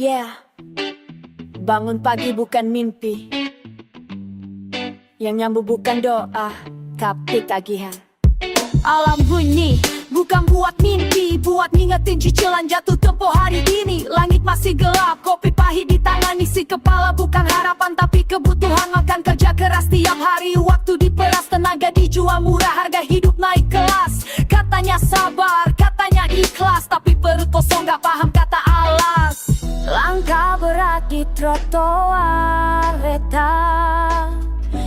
Yeah, bangun pagi bukan mimpi, yang nyambung bukan doa, tapi tagihan. Alam bunyi, bukan buat mimpi, buat ngingetin cicilan jatuh tempo hari ini. Langit masih gelap, kopi pahit di tangan, isi kepala bukan harapan tapi kebutuhan. Makan kerja keras tiap hari, waktu diperas, tenaga dijual murah, harga hidup naik kelas. Katanya sabar, katanya ikhlas, tapi perut kosong gak paham kata alas. Langkah berat di trotoar retak,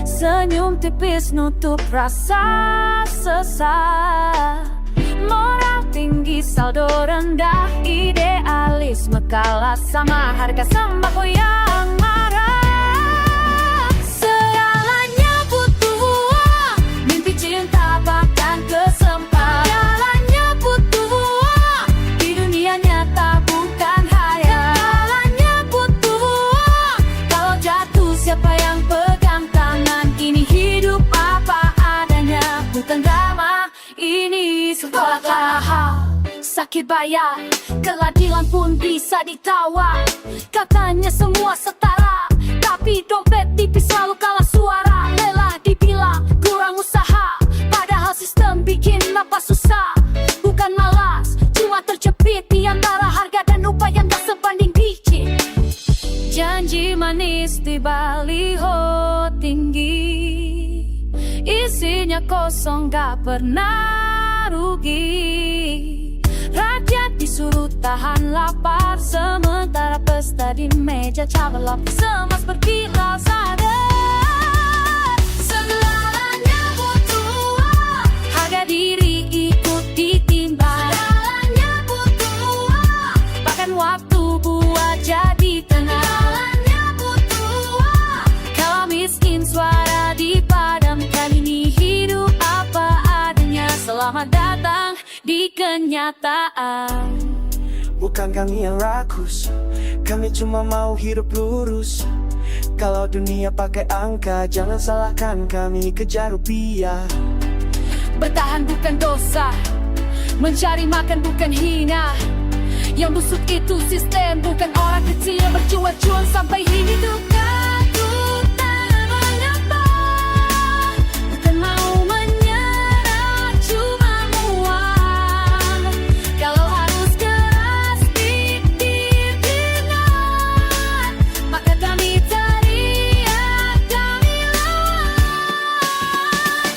senyum tipis nutup rasa sesak. Moral tinggi, saldo rendah, idealisme kalah sama harga sembako yang marah. Segalanya butuh uang, mimpi cinta bahkan kesempat. Segalanya butuh uang, di dunia nyata bukan hayal. Segalanya butuh uang, kalau jatuh siapa yang pegang tangan. Ini hidup apa adanya, bukan drama. Ini sebuah hal, sakit bayar, keadilan pun bisa ditawar. Katanya semua setara, tapi dompet tipis selalu kalah suara. Lelah dibilang kurang usaha, padahal sistem bikin napas susah. Bukan malas, cuma terjepit di antara harga dan upaya yang tak sebanding biji. Janji manis di baliho tinggi, isinya kosong gak pernah rugi. Rakyat disuruh tahan lapar, sementara pesta di meja cabalap semas berkilau sadar. Segalanya butuh uang, harga diri ikut ditimbang. Segalanya butuh uang, bahkan waktu buat jadi tenang. Segalanya butuh uang, kalau miskin suara dipadamkan. Ini hidup apa adanya, selamat datang di kenyataan. Bukan kami yang rakus, kami cuma mau hidup lurus. Kalau dunia pakai angka, jangan salahkan kami, kejar rupiah. Bertahan bukan dosa, mencari makan bukan hina. Yang busuk itu sistem, bukan orang kecil yang berjuang-juang sampai hidup takut tak menyapa. Bukan mau menyerah, cuma muak. Kalau harus keras didengar, maka kami teriak, kami lawan.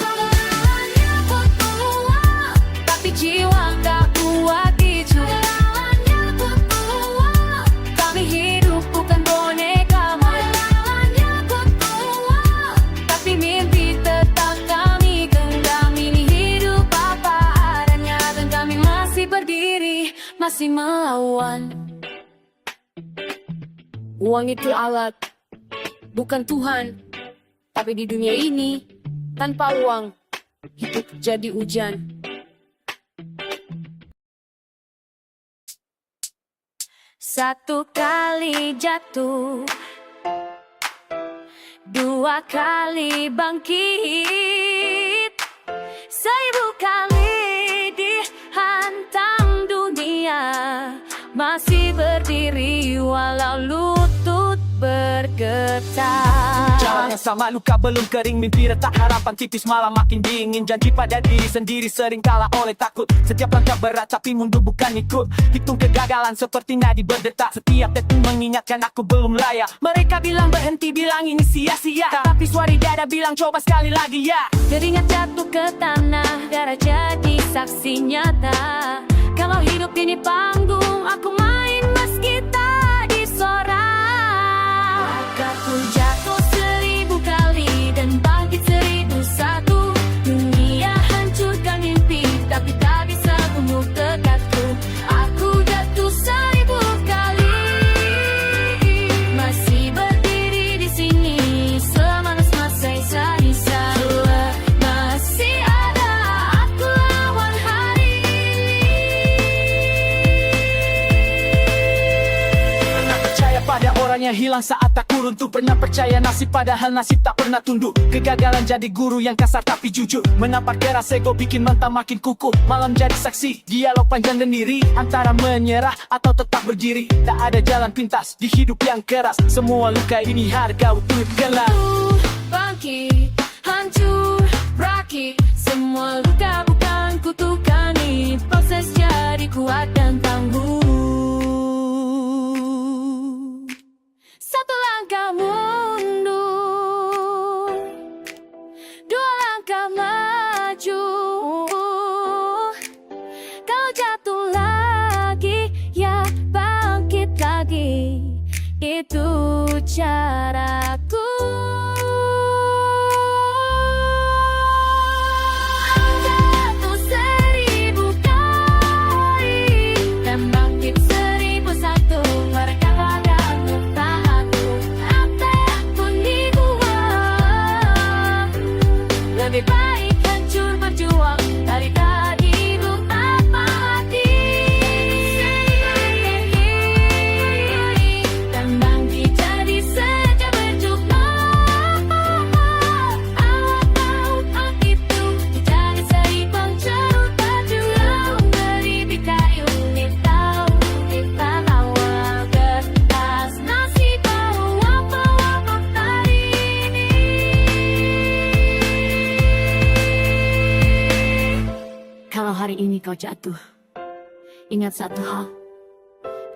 Segalanya butuh uang, tapi jiwa gak kuat dijual. Segalanya butuh uang, kami hidup bukan boneka. Segalanya butuh uang, tapi mimpi tetap kami genggam. Ini hidup apa adanya, dan kami masih berdiri, masih melawan. Uang itu alat, bukan Tuhan. Tapi di dunia ini, tanpa uang, hidup jadi hujan. Satu kali jatuh, dua kali bangkit, 1000 kali dihantam dunia, masih berdiri walau lutut bergetar. Jalan yang sama, luka belum kering, mimpi retak, harapan tipis malah makin dingin. Janji pada diri sendiri sering kalah oleh takut. Setiap langkah berat tapi mundur bukan ikut. Hitung kegagalan seperti nadi berdetak. Setiap detik mengingatkan aku belum layak. Mereka bilang berhenti, bilang ini sia-sia, tapi suara dada bilang coba sekali lagi ya. Teringat jatuh ke tanah, darah jadi saksi nyata. Kalau hidup ini panggung, aku main meski tak disorang. Aku jatuh 1000 kali dan bangkit 1001. Dunia hancurkan mimpi, tapi tak bisa bunuh tekadku. Aku jatuh 1000 kali, masih berdiri di sini, semanas masih sisa. Masih ada aku lawan hari ini. Segalanya hilang saat tak runtuh. Pernah percaya nasib padahal nasib tak pernah tunduk. Kegagalan jadi guru yang kasar tapi jujur. Menampar keras ego bikin mental makin kukuh. Malam jadi saksi, dialog panjang dan iri. Antara menyerah atau tetap berdiri. Tak ada jalan pintas di hidup yang keras. Semua luka ini harga untuk gelap. Bangkit, hancur, rakit. Semua luka bukan kutukan ini. Proses jadi kuat dan tangguh. Satu langkah mundur, dua langkah maju. Kalau jatuh lagi, ya bangkit lagi. Itu caraku. Jatuh 1000 kali dan bangkit 1001. Mereka dan bertahanku. Apapun dibuat, lebih baik hancur berjuang daripada hidup tanpa hati. Dan bangkit jadi saja berjuang. Awal itu jadi seripang cerut baju yang beri kayu. Tahu awal kertas nasi tahu apa hari ini. Kalau hari ini kau jatuh, ingat satu hal.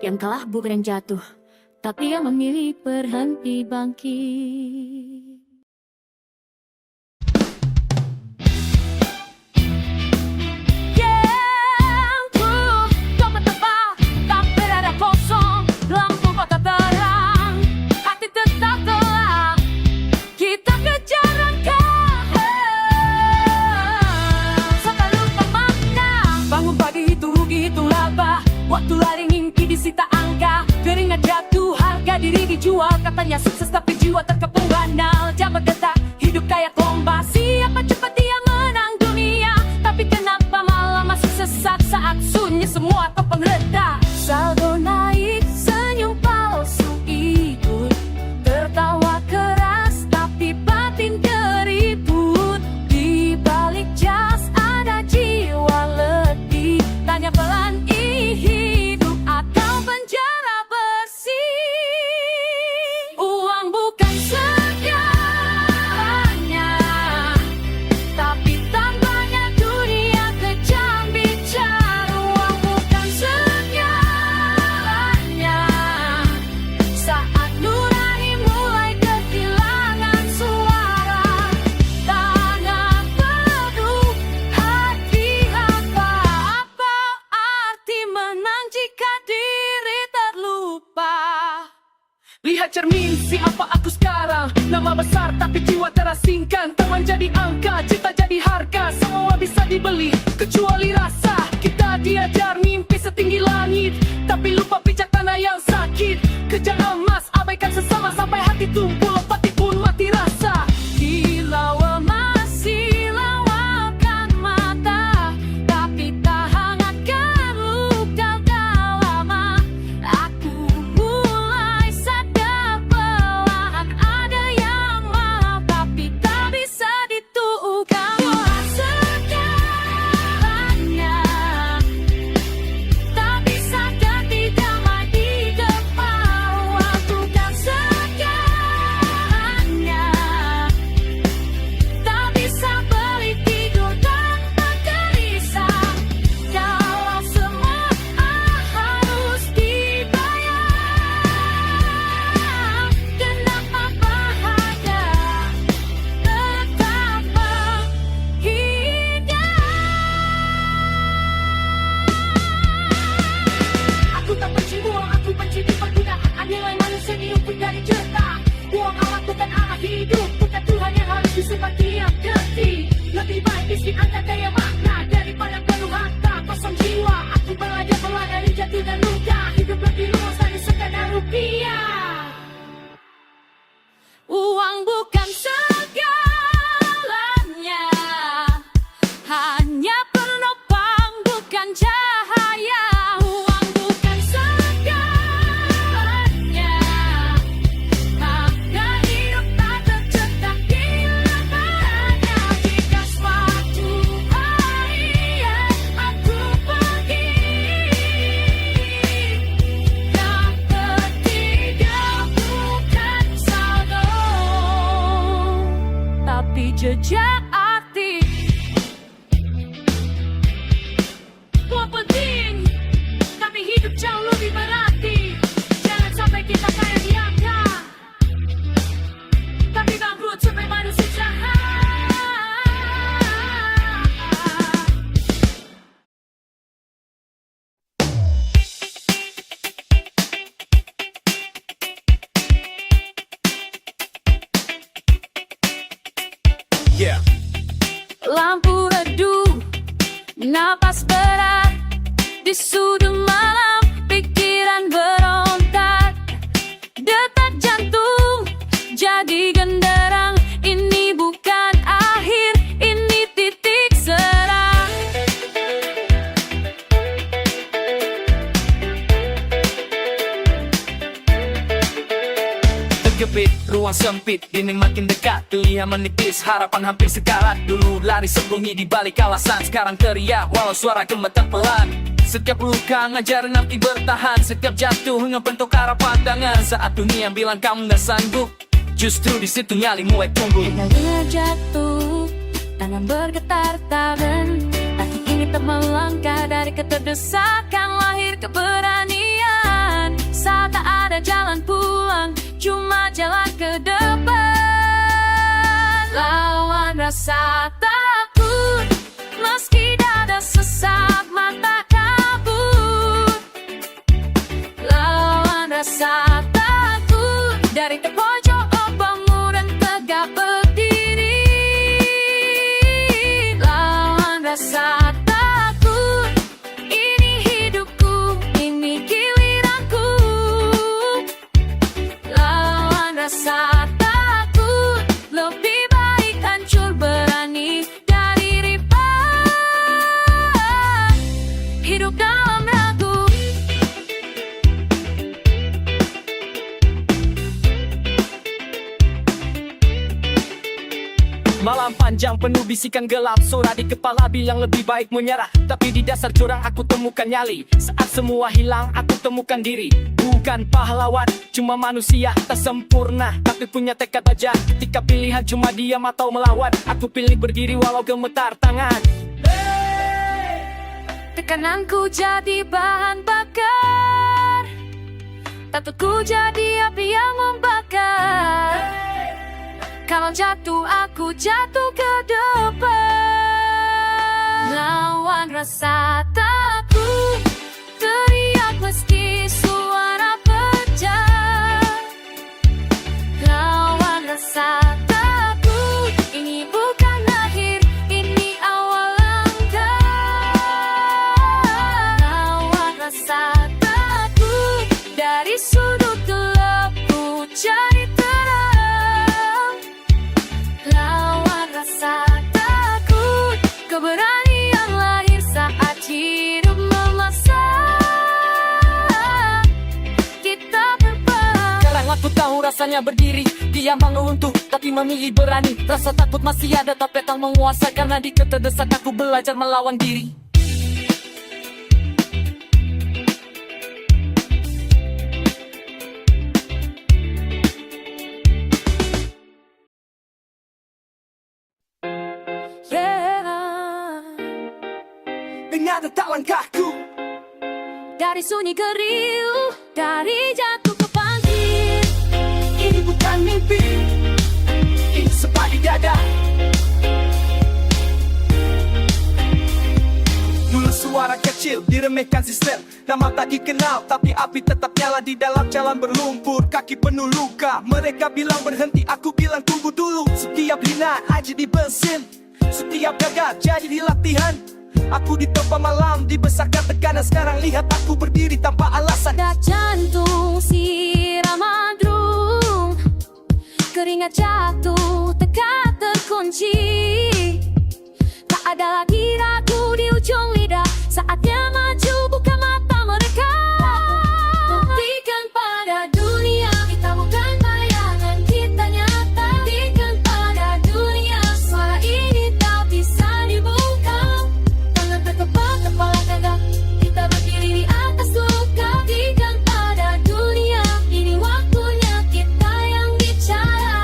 Yang kalah bukan yang jatuh, tapi yang memilih berhenti bangkit. Yang dompet tebal, tak berada kosong. Lampu kota terang, hati tetap gelap. Kita kejar angka, sampai lupa makna. Bangun pagi hitung laba. Waktu lari mimpi disita angka. Keringat jatuh, harga diri dijual. Katanya sukses tapi jiwa terkepung banal. Jabat detak, hidup kayak lomba. Siapa cepat dia menang dunia. Tapi kenapa malah masih sesat saat sunyi semua topeng redak. Saldo naik, senyum palsu ikut. Tertawa keras tapi batin keriput. Di balik jas ada jiwa letih. Tanya pelan, hidup atau penjara bersih. Uang bukan segalanya, tapi tambahnya dunia kejam bicara. Uang bukan segalanya. Saat nurani mulai kehilangan suara, tangan penuh hati hampa. Apa arti menang jika diri terlupa? Lihat cermin, siapa aku sekarang. Nama besar tapi jiwa terasingkan. Teman jadi angka, cita jadi harga. Semua bisa dibeli, kecuali rasa. Kita diajar mimpi setinggi langit, tapi lupa pijak tanah yang sakit. Kejar emas, abaikan sesama. Sampai hati tumpul, pati pun mati rasa. Dilawa masih lawakan mata, tapi tak hangatkan luka lama. Aku mulai sadar perlahan ada yang maaf, tapi tak bisa dituukan. Bukan segalanya, tak bisa ganti damai di depan. Bukan segalanya, tak bisa beli tidur tanpa gelisah. Kalau semua harus dibayar, kenapa bahagia tetap menghindar? Aku tak benci uang, aku benci dipergunakan. Nilai manusia diukur dari juta. Uang alat bukan arah hidup, bukan Tuhan yang harus disembah tiap detik. Lebih baik isi anda daya makna daripada penuh harta kosong jiwa. Aku belajar dari jatuh dan luka. Hidup lebih luas dari sekadar rupiah. Uang bukan segalanya, hanya penopang bukan cahaya. Uang bukan segalanya, Napas berat di sudut malam, pikiran berontak, detak jantung jadi genderang. Ini bukan akhir, ini titik serang. Terjepit, ruang sempit, dinding makin dekat, pilihan menipis, harapan hampir sekarat. Dulu lari sembunyi di balik alasan, sekarang teriak walau suara gemetar pelan. Setiap luka ngajarin nanti bertahan, setiap jatuh ngebentuk arah pandangan. Saat dunia bilang kamu gak sanggup, justru di situ nyali mulai tumbuh. Kita dengar jatuh, tangan bergetar tak berhenti. Hati ini tak melangkah dari keterdesakan, lahir keberanian. Saat tak ada jalan pulang, cuma jalan ke depan. Lawan rasa takut, meski dada sesak mata kabur. Lawan rasa takut, dari terpojok bangun dan tegak berdiri. Lawan rasa takut, ini hidupku, ini giliranku. Lawan rasa takut, lebih baik hancur berani dari riba. Hidup dalam ragu. Malam panjang penuh bisikan gelap, suara di kepala bilang lebih baik menyerah. Tapi di dasar jurang aku temukan nyali. Saat semua hilang aku temukan diri. Bukan pahlawan, cuma manusia tak sempurna, tapi punya tekad baja. Ketika pilihan cuma diam atau melawan, aku pilih berdiri walau gemetar tangan. Tekananku jadi bahan bakar, takutku jadi api yang membakar. Kalau jatuh aku jatuh ke depan. Lawan rasa takut, teriak meski suara pecah. Lawan rasa takut, ini bukan akhir, ini awal langkah. Lawan rasa takut, dari sudut gelap ku cari terang. Lawan rasa takut, keberanian lahir saat hidup memaksa kita berperang. Sekarang aku tahu rasanya berdiri, diam menguntuh tapi memilih berani. Rasa takut masih ada tapi tak menguasai, karena di keterdesak aku belajar melawan diri. Dengar detak langkahku, Dari sunyi ke riuh, dari jatuh ke bangkit. ini bukan mimpi, ini sepak di dada. Dulu suara kecil diremehkan sistem, nama tak dikenal tapi api tetap nyala di dalam jalan berlumpur. Kaki penuh luka, mereka bilang berhenti, aku bilang tunggu dulu. Setiap hina aja di bensin, setiap gagal jadi di latihan. Aku ditempa malam, dibesarkan tekanan. Sekarang lihat aku berdiri tanpa alasan. Ada jantung siram madrung, keringat jatuh, tekad terkunci. Tak ada lagi ragu di ujung lidah, saatnya maju buka mata mereka. Buktikan pada dunia kita bukan bayangan, kita nyata. Buktikan pada dunia suara ini tak bisa dibuka. Tangan terkepal, kepala tegak, kita berdiri di atas luka. Buktikan pada dunia ini waktunya kita yang bicara.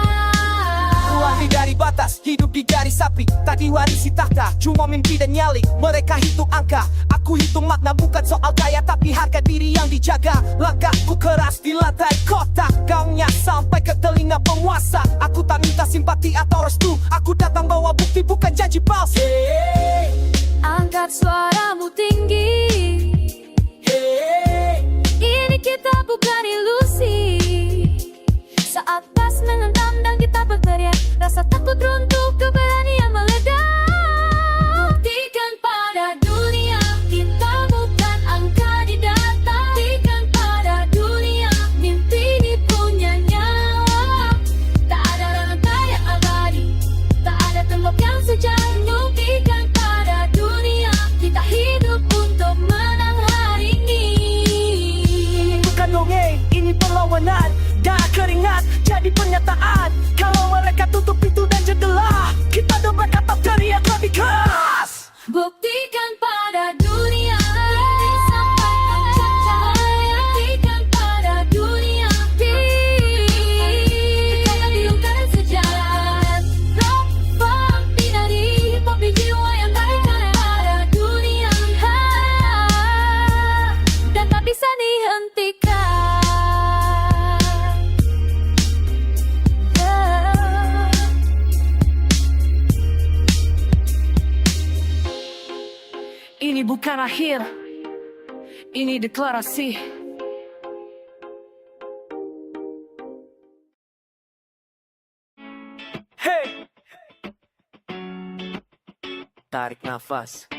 Lari dari batas, hidup di garis api. Tak diwarisi tahta, cuma mimpi dan nyali. Mereka hitung angka, aku hitung makna. Bukan soal kaya tapi harga diri yang dijaga. Langkahku keras di lantai kota, gaungnya sampai ke telinga penguasa. Aku tak minta simpati atau restu, aku datang bawa bukti bukan janji palsu. Angkat suaramu tinggi, ini kita bukan ilusi. Saat pas menentang dan kita berteriak, rasa takut runtuh, keberanian meledak. Buktikan pada dunia bukan akhir, ini deklarasi. Hey! Tarik nafas.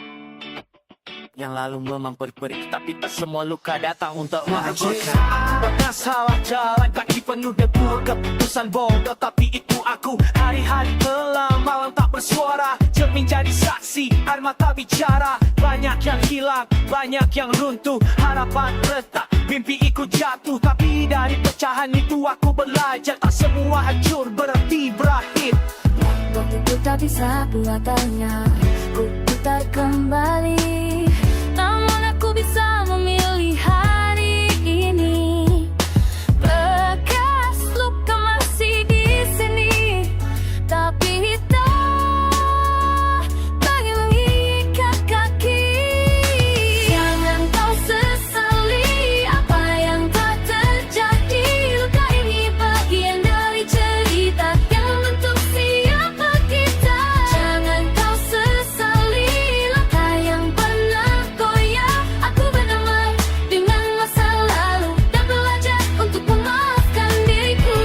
Yang lalu memang perih-perih, tapi tak semua luka datang untuk menghancurkan. Pernah salah jalan, kaki penuh debu, keputusan bodoh, tapi itu aku. Hari-hari kelam, malam tak bersuara, cermin jadi saksi, air mata bicara. Banyak yang hilang, banyak yang runtuh, harapan retak, mimpi ikut jatuh. Tapi dari pecahan itu aku belajar, tak semua hancur berarti berakhir. Waktuku tak bisa buatannya, ku putar kembali. Namun aku bisa memilih hari ini. Bekas luka masih di sini, tapi tak bagi mengikat kaki. Jangan kau sesali apa yang telah terjadi. Luka ini bagian dari cerita yang membentuk siapa kita. Jangan kau sesali langkah yang pernah goyah. Aku berdamai dengan masa lalu dan belajar untuk memaafkan diriku.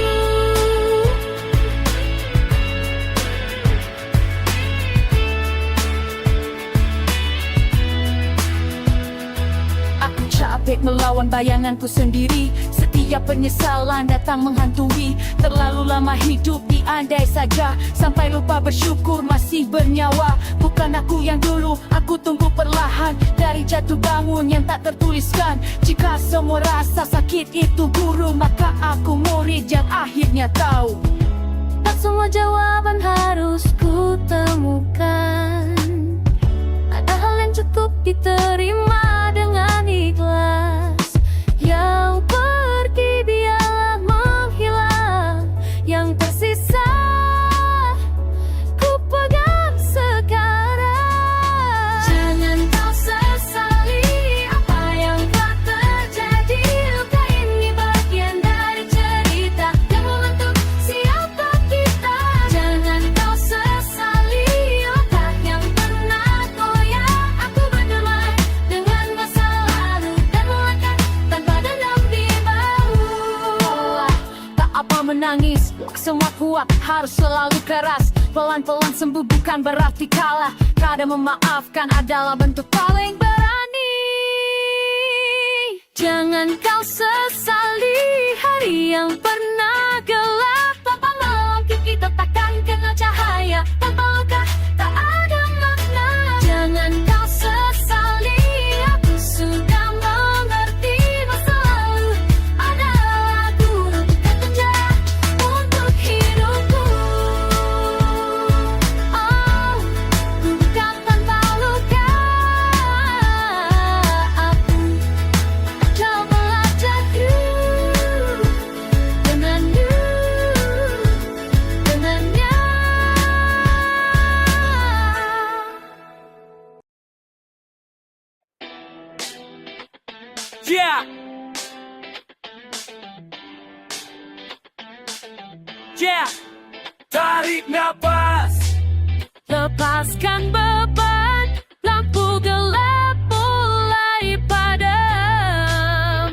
Aku capek melawan bayanganku sendiri. Setiap penyesalan datang menghantui. Terlalu lama hidup diandai saja, sampai lupa bersyukur masih bernyawa. Bukan aku yang dulu, aku tumbuh perlahan dari jatuh bangun yang tak tertuliskan. Jika semua rasa sakit itu guru, maka aku murid yang akhirnya tahu. Tak semua jawaban harus ku temukan. Ada hal yang cukup diterima dengan ikhlas. Yang pergi biarlah menghilang, yang tersisa ku pegang sekarang. Jangan kau sesali apa yang telah terjadi. Luka ini bagian dari cerita yang membentuk siapa kita. Jangan kau sesali langkah yang pernah goyah. Aku berdamai dengan masa lalu dan melangkah tanpa dendam di bahu. Tak apa menangis, semua kuat harus selalu keras. Pelan-pelan sembuh bukan berarti kalah. Kadang memaafkan adalah bentuk paling berani. Jangan kau sesali hari yang pernah gelap. Tanpa malam kita takkan kenal cahaya. Tanpa luka tak ada makna. Jangan kau sesali, aku sudah mengerti. Masa lalu adalah guru, bukan penjara untuk hidupku. Oh, bukan tanpa luka. Aku akan belajarku denganmu, dengannya. Yeah! Yeah! Tarik nafas. Lepaskan beban, lampu gelap mulai padam.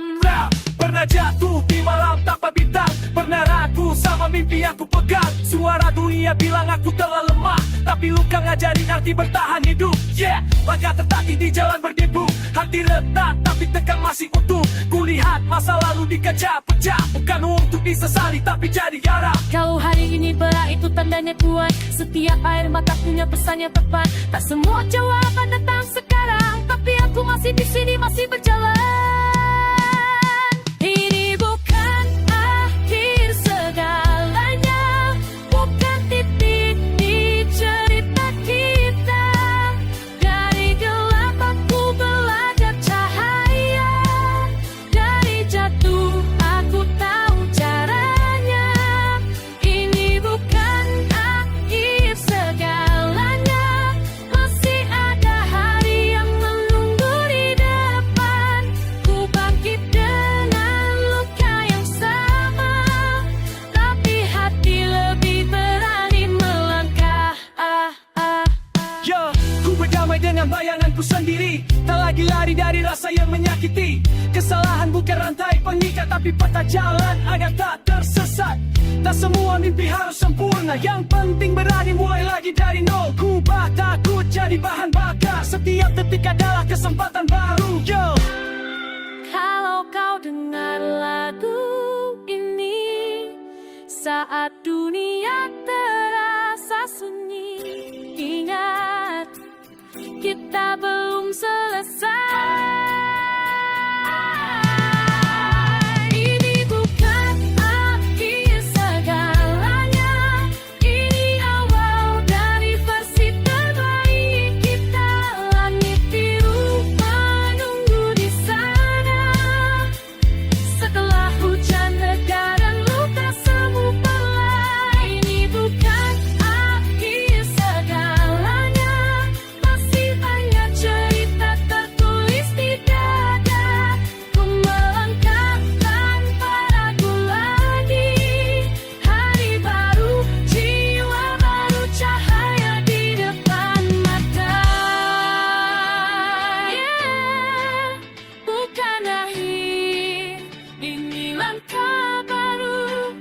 Pernah jatuh di malam tanpa bintang, pernah ragu sama mimpi yang ku pegang. Suara dunia bilang aku telah lemah, tapi luka ngajarin arti bertahan hidup. Yeah, langkah tertatih di jalan berdebu, hati retak tapi tekan masih utuh. Kulihat masa lalu di kaca pecah, bukan untuk disesali tapi jadi garam. Kalau hari ini berat itu tandanya kuat. Setiap air mata punya pesan yang tepat. Tak semua jawaban datang sekarang, tapi aku masih di sini, masih berjalan. Ini bukan akhir segalanya, bukan titik di cerita kita. Dari gelap aku belajar cahaya. Dari jatuh aku tahu caranya. Ini bukan akhir segalanya, masih ada damai dengan bayanganku sendiri. Tak lagi lari dari rasa yang menyakiti. Kesalahan bukan rantai pengikat, tapi peta jalan agar tak tersesat. Tak semua mimpi harus sempurna, yang penting berani mulai lagi dari nol. Kubah takut jadi bahan bakar, setiap detik adalah kesempatan baru. Yo. Kalau kau dengar lagu ini saat dunia terasa sunyi, ingat kita belum selesai. Ini bukan akhir segalanya, ini awal dari versi terbaik kita. Langit biru menunggu di sana, setelah hujan reda dan luka semu perlahan. Ini bukan akhir segalanya, masih banyak cerita tertulis di dada. Ku melangkah tanpa ragu lagi, hari baru, jiwa baru, cahaya di depan mata. Yeah, bukan akhir, ini langkah baru.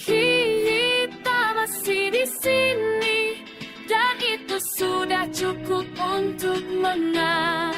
Kita masih di sini, dan itu sudah cukup untuk menang.